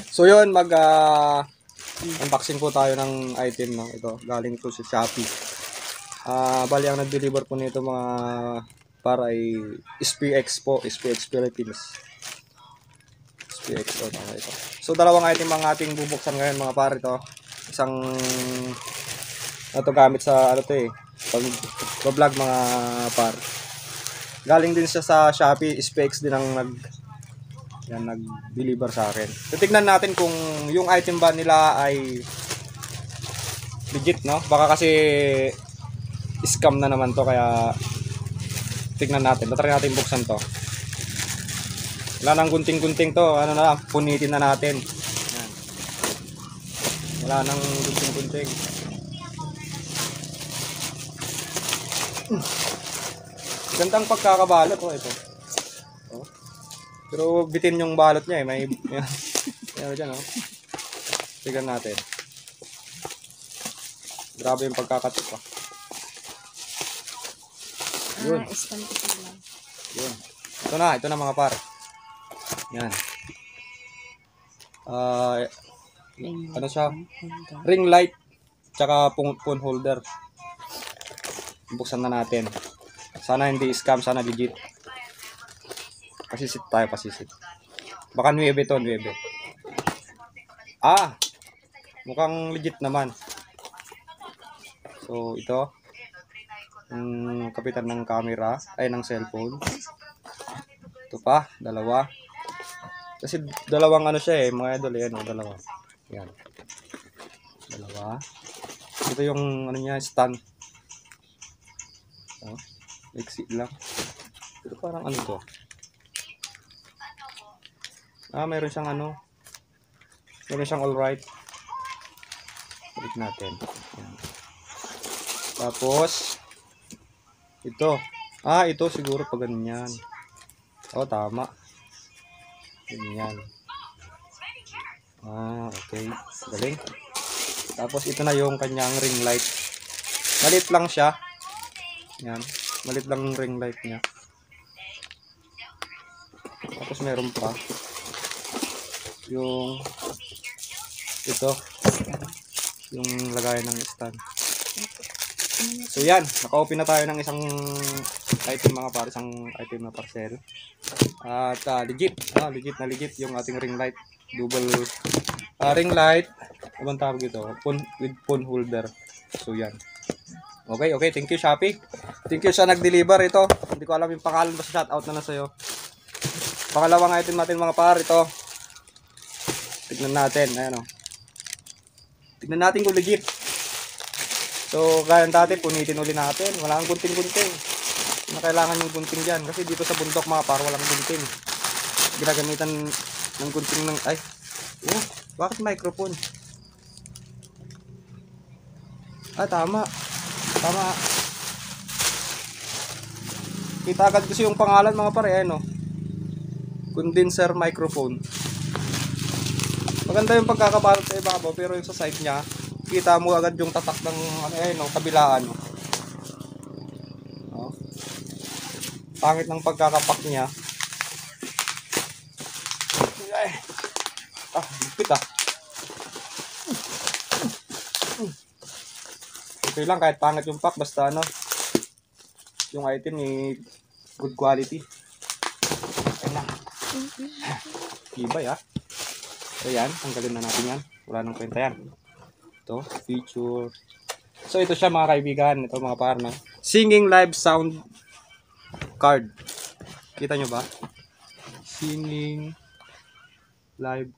So yun, unboxing po tayo ng item, no? Ito, galing po sa Shopee. Bali ang nag-deliver po nito mga para ay SPX po, SPX Philippines. SPX po, tama ito. So dalawang item ang ating bubuksan ngayon mga pare to. Isang ito gamit sa ano to pag-vlog mga pare. Galing din siya sa Shopee, SPX din ang nag-deliver sa akin. Titignan natin kung yung item ba nila ay legit, no? Baka kasi scam na naman to, kaya tignan natin. Tatry natin buksan to. Wala nang gunting-gunting to. Ano na, punitin na natin. Yan. Wala nang gunting-gunting. Gandang pagkakabalot oh, ito. Oh. Pero bitin yung balot niya eh. May ano dyan oh. Tignan natin. Grabe yung pagkakatok ah. Yun. Yun. Ito na mga par. Yan. Ano siya? Ring light tsaka phone holder. Buksan na natin. Sana hindi scam, sana legit. Pasisit tayo, pasisit. Baka 9 to, 9. Mukhang legit naman. So, ito. Yung kapitan ng camera, ay ng cellphone. Ito pa, dalawa. Kasi dalawang ano siya eh, mga idol, yan o, dalawa. Yan. Dalawa. Ito yung ano niya, stand. Oh, exit lang. Pero parang ano to? Meron siyang ano. Meron siyang alright. Balik natin. Yan. Tapos ito. Ito siguro pag ganyan. Oh, tama. Ganyan. Okay. Galing. Tapos ito na yung kanyang ring light. Malit lang siya. Yan. Malit lang yung ring light niya. Tapos meron pa yung ito. Yung lagayan ng stand. So yan, naka-open na tayo ng isang item mga pare, isang item na parcel. At legit na legit yung ating ring light. Double ring light. Anong tawag ito? With phone holder. So yan. Okay, thank you Shopee. Thank you sa nag-deliver ito. Hindi ko alam yung pangalan, basta shout out na sa'yo. Pangalawang item natin mga pare ito. Tignan natin, ayan o. Tignan natin kung legit. So, gaya dati, punitin uli natin. Wala kang gunting-gunting. Na kailangan yung gunting dyan. Kasi dito sa bundok mga par, walang gunting. Ginagamitan ng gunting ng... Ay! Bakit microphone? Tama. Tama. Kita agad kasi yung pangalan mga par, no? Condenser microphone. Maganda yung pagkakabalot sa ibabaw, pero yung sa side niya, kita mo agad yung tatak ng kabilaan. Pangit ng pagkakapak niya. Lupit Okay lang kahit pangit yung pack, basta yung item ni good quality. Ayan na. Ibay So yan, tanggalin na natin yan. Wala nang kwenta yan. Ito, feature. So ito siya mga kaibigan. Ito mga parna. Singing live sound card. Kita nyo ba? Singing live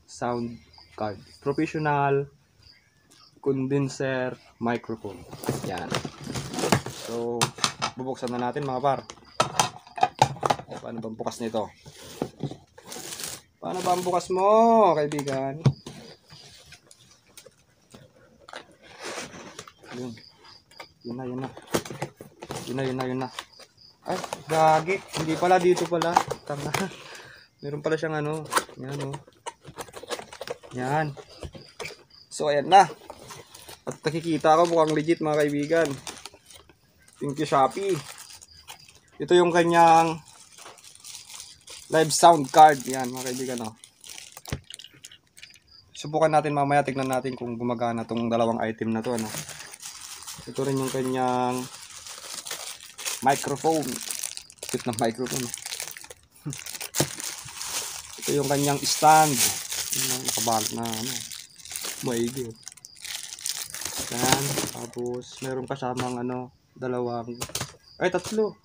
sound card. Professional condenser microphone. Yan. So, bubuksan na natin mga par. Paano ba ang bukas nito? Paano ba ang bukas mo, kaibigan? Yun na. Ay, gagi. Hindi pala, dito pala. Tama. Meron pala siyang ano. Yan Yan. So, ayan na. At nakikita ko mukhang legit mga kaibigan. Thank you Shopee. Ito yung kanyang live sound card. Yan mga kaibigan subukan natin mamaya, tignan natin kung gumagana tong dalawang item na to, ano. Ito rin yung kanyang microphone. Cute na microphone. Ito yung kanyang stand. Nakabalot na ano. Maigi. Yan. Tapos meron kasamang ano,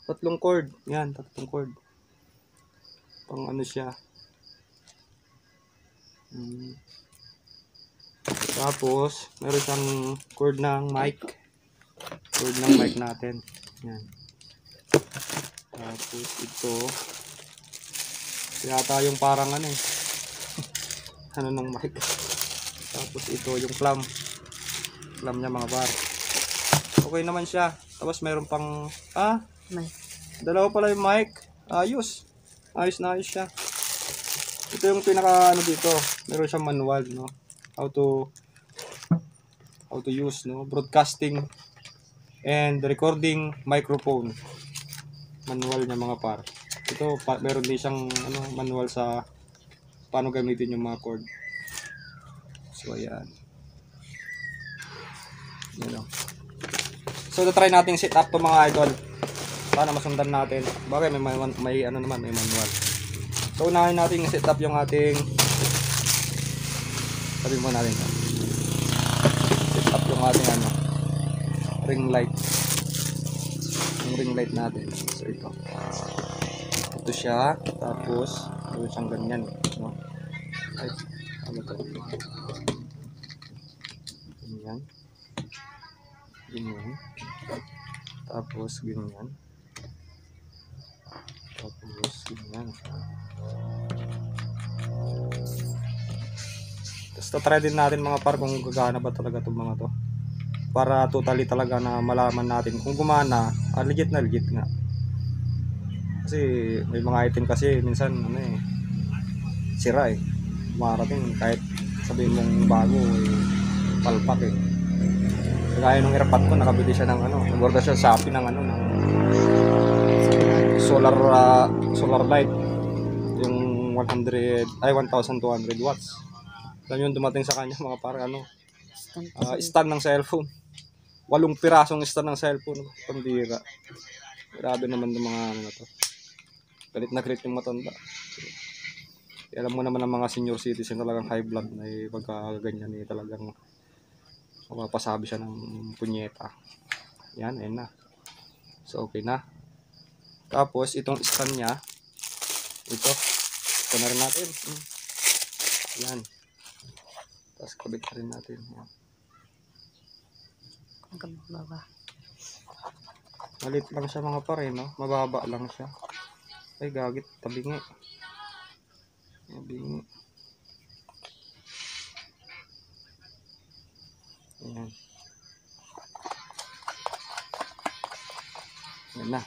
tatlong cord. Yan, tatlong cord. Pang ano siya. Tapos meron siyang cord ng mic. Cord ng mic natin. Yan. Tapos ito yata yung parang ano eh. Ano ng mic. Tapos ito yung clamp niya mga par. Okay naman siya. Tapos meron pang Mic. dalawa pala yung mic. Ayos na ayos siya. Ito yung pinaka ano dito. Meron siyang manual, no. How to use, no, broadcasting and recording microphone. Manual niya mga par. Ito meron din siyang ano, manual sa paano gamitin yung mga cord. So ayan. Yan o. So try natin set up to mga idol. Para masundan natin. Bagay may ano naman, may manual. So unahin natin set up yung ating, sabihin mo natin. Set up yung ating ano, ring light. Yung ring light natin. So ito. Ito siya. Tapos ito siyang ganyan, no? Ay, ano to? Ganyan. Ganyan. Tapos ganyan. Tapos ganyan. Tapos try din natin mga par kung gagana ba talaga itong mga to. Para totally talaga na malaman natin kung gumana, legit na legit nga. Kasi may mga item kasi minsan ano eh, sira eh. Marating kahit sabihin mong bago eh, palpak eh. Kaya nung airpod ko, nakabili siya ng ano, nag-order siya sa Shopee ng ano, ng solar light. Yung 1200 watts. Alam yung dumating sa kanya mga parang ano, stand ng cellphone. 8 pirasong stand ng cellphone. Pambira. Grabe naman ng mga ano na to. Galit na galit yung matanda. Alam mo naman ang mga senior citizen talagang high blood na pagka ganyan eh, talagang mapapasabi siya ng punyeta. Yan, ayun na. So okay na. Tapos itong stand niya, ito na rin natin. Yan. Tapos kabit na rin natin. Yan. Hanggang baba. Malit lang siya mga pare, no? Mababa lang siya. Ay, gagit. Tabingi. Tabingi. Ayan. Ayan na.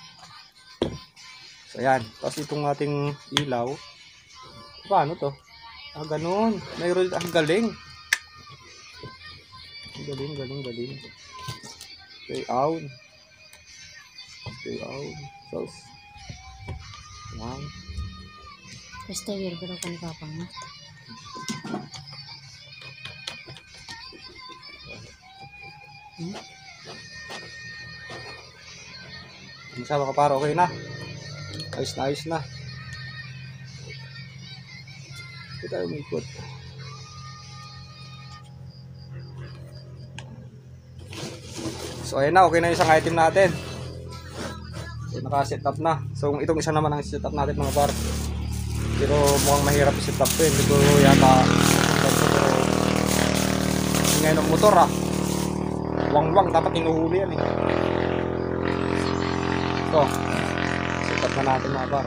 So, ayan. Tapos itong ating ilaw. Paano to? Ganun. Mayroon. Galing. Galing. Stay out. Tapos. Ayan. Basta yun, pero kung kapangat. Sama ka para okay na. Ayos na. Ito tayo umikot. So ayan na, okay na yung isang item natin. So naka-set up na. So itong isa naman ang set up natin mga par. Pero mukhang mahirap i-set up to eh. Hindi ko yata ngayon ng motor wang dapat inuhuli yan eh. So set up na natin mga par.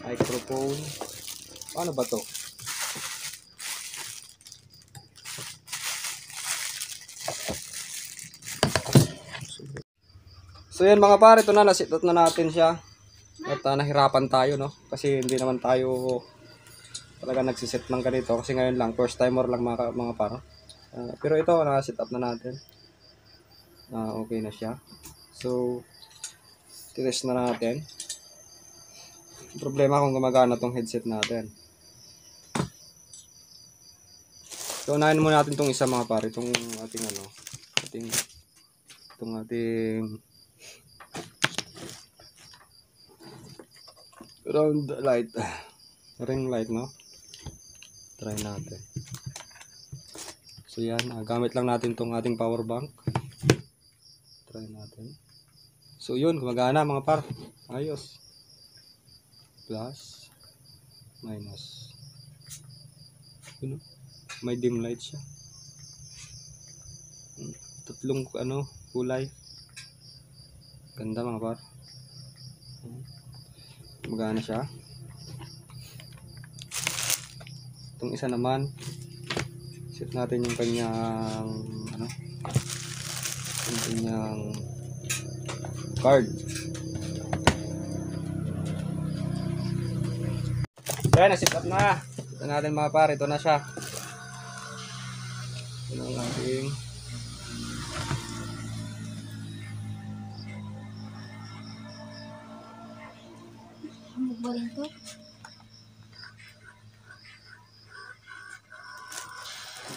Microphone. Paano ba to? So yan mga pare, ito na, na-set up na natin siya. At nahirapan tayo, no? Kasi hindi naman tayo talaga nagsiset ng ganito. Kasi ngayon lang, first timer lang mga pare. Pero ito, na-set up na natin. Okay na siya. So, test na natin. Problema kung gumagana tong headset natin. So, unahin muna natin itong isa mga par. Itong ating round light. Ring light, no? Try natin. So, yan. Gamit lang natin itong ating power bank. Try natin. So, yun. Gumagana mga par. Ayos. Plus. Minus. Yun. May dim light siya. Tatlong kulay. Ganda mga par. Gumagana siya. Itong isa naman, set natin yung kanyang card. Kaya na-set up na. Ito natin mga par, ito na siya. Ito ang ating Magbalin to.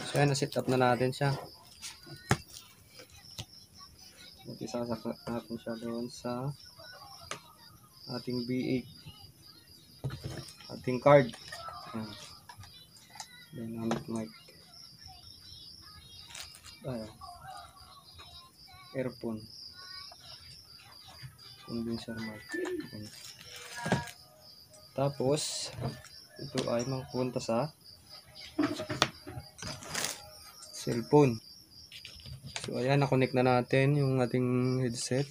So yan, na-set up na natin siya. Isasak natin siya doon sa ating B8. Ating card. Dynamic mic. Earphone. Condenser mic. Tapos, ito ay makapunta sa cellphone. So, ayan, na-connect na natin yung ating headset.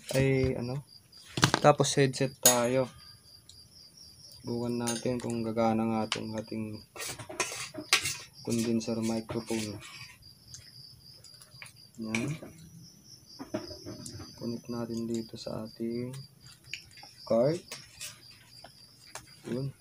Tapos, headset tayo. Bukan natin kung gagana nga itong ating condenser microphone. Yan. Connect natin dito sa ating card. Yun.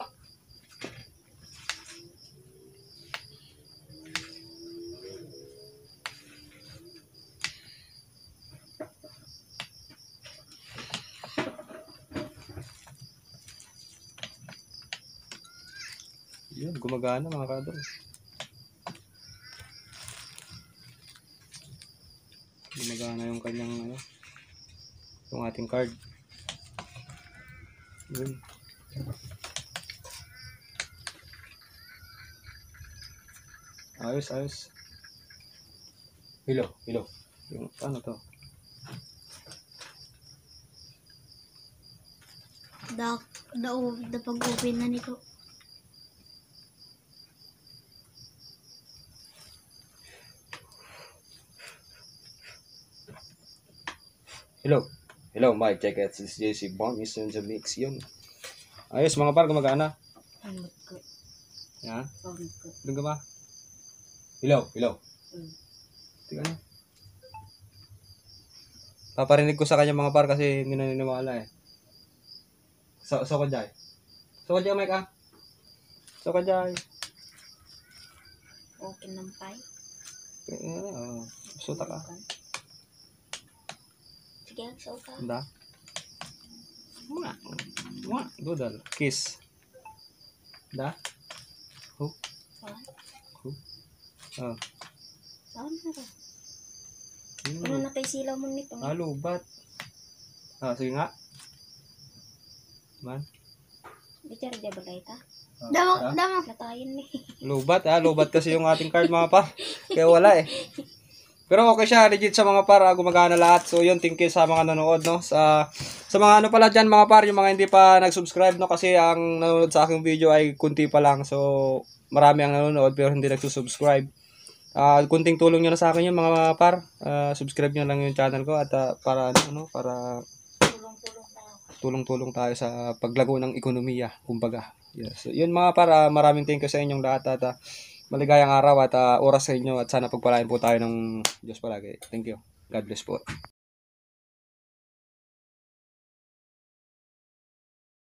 Yun, gumagana mga kadol. Gumagana yung kanyang yung ating card. Yun. Ayos. Hello. Yung ano to? Da pag-open na nito. Hello, Mike. Check it. This is JC Bomb. Mission the mix yun. Ayos mga par, gumagana. Pamit ko. Yan. Pamit ko. Doon ka ba? Hello. Tingnan mo. Paparinig ko sa kanya mga par kasi hindi naniniwala eh. So ko jay. Mike ah. So ko jay. Okay ng pay. Suta ka. Sige, so ka. Da. Dudal. Kiss. Da. Ho. Saan? Saan na to? Ano na kay silaw mo nito? Lubat. Sige nga. Man. Bicara dia ba kayo ta? Damo. Natayin ni. Lubat kasi yung ating card mga par. Kaya wala eh. Pero okay siya, legit sa mga par, gumagana lahat. So yun, thank you sa mga nanonood, no. Sa mga pala dyan mga par, yung mga hindi pa nag-subscribe, no, kasi ang nanonood sa aking video ay kunti pa lang. So marami ang nanonood pero hindi nagsusubscribe. Kunting tulong nyo na sa akin yung mga par. Subscribe nyo lang yung channel ko at para tulong-tulong tayo sa paglago ng ekonomiya, kumbaga. Yes. So, yun mga par, maraming thank you sa inyong lahat at maligayang araw at oras sa inyo at sana pagpalain po tayo ng Diyos palagi. Thank you. God bless po.